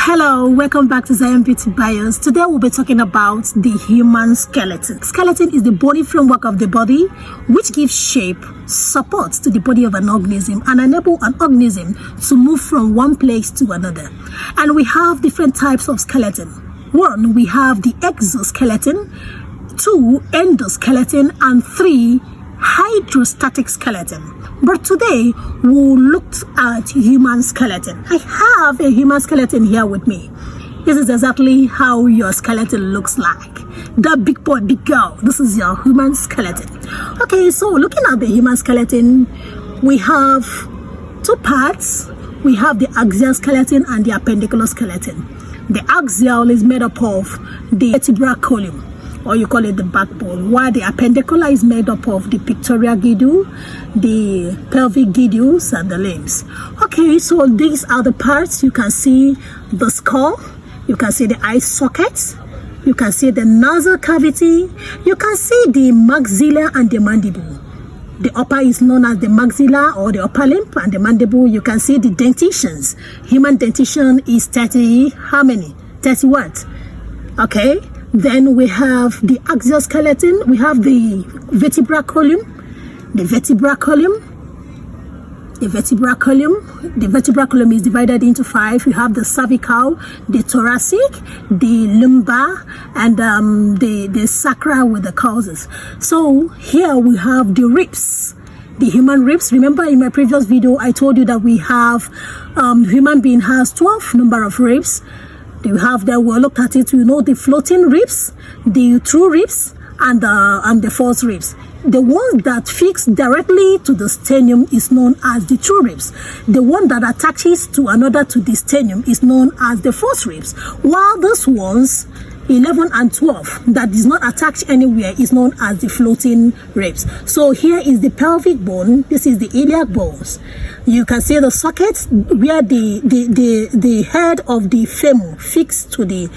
Hello, welcome back to Zion Beauty Bios. Today we'll be talking about the human skeleton. Skeleton is the body framework of the body which gives shape, support to the body of an organism and enable an organism to move from one place to another. And we have different types of skeleton. One, we have the exoskeleton, two, endoskeleton, and three, hydrostatic skeleton. But today we'll look at human skeleton. I have a human skeleton here with me. This is exactly how your skeleton looks like. That big boy, big girl, this is your human skeleton. Okay, so looking at the human skeleton, we have two parts. We have the axial skeleton and the appendicular skeleton. The axial is made up of the vertebral column, or you call it the backbone, while the appendicular is made up of the pectoral girdle, the pelvic girdles, and the limbs. Okay, so these are the parts. You can see the skull, you can see the eye sockets, you can see the nasal cavity, you can see the maxilla and the mandible. The upper is known as the maxilla or the upper limb, and the mandible, you can see the dentitions. Human dentition is 30, how many? 30 what? Okay. Then we have the axial skeleton, we have the vertebral column, the vertebral column is divided into 5. You have the cervical, the thoracic, the lumbar, and the sacral with the causes. So here we have the ribs, the human ribs. Remember in my previous video, I told you that we have, human being has 12 number of ribs. You have that, we looked at it, you know, the floating ribs, the true ribs, and the false ribs. The one that fix directly to the sternum is known as the true ribs. The one that attaches to another to the sternum is known as the false ribs. While those ones, 11 and 12, that is not attached anywhere, is known as the floating ribs. So here is the pelvic bone, this is the iliac bones. You can see the sockets where the head of the femur fixed to the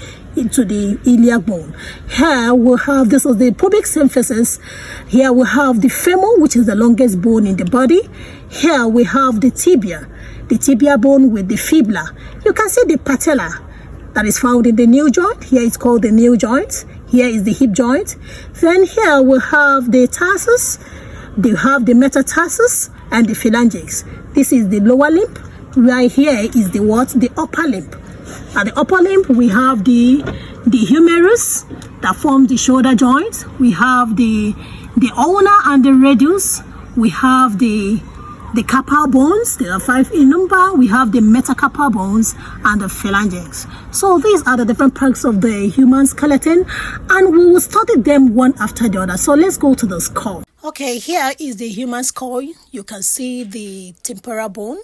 iliac bone. Here we have, this is the pubic symphysis. Here we have the femur, which is the longest bone in the body. Here we have the tibia bone with the fibula. You can see the patella that is found in the knee joint. Here it's called the knee joint. Here is the hip joint. Then here we have the tarsus. They have the metatarsus and the phalanges. This is the lower limb. Right here is the what? The upper limb. At the upper limb, we have the humerus that forms the shoulder joint. We have the ulna and the radius. We have the carpal bones. There are 5 in number. We have the metacarpal bones and the phalanges. So these are the different parts of the human skeleton, and we will study them one after the other. So let's go to the skull. Okay, here is the human skull. You can see the temporal bone.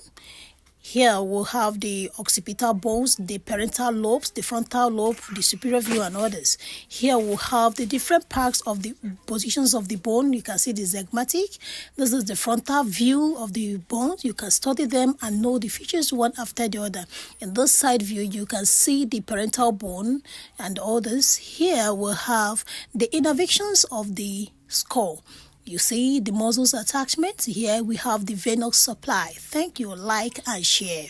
Here we'll have the occipital bones, the parietal lobes, the frontal lobe, the superior view, and others. Here we'll have the different parts of the positions of the bone. You can see the zygomatic. This is the frontal view of the bones. You can study them and know the features one after the other. In this side view, you can see the parietal bone and others. Here we'll have the innervations of the skull. You see the muscles attachment. Here we have the venous supply. Thank you, like and share.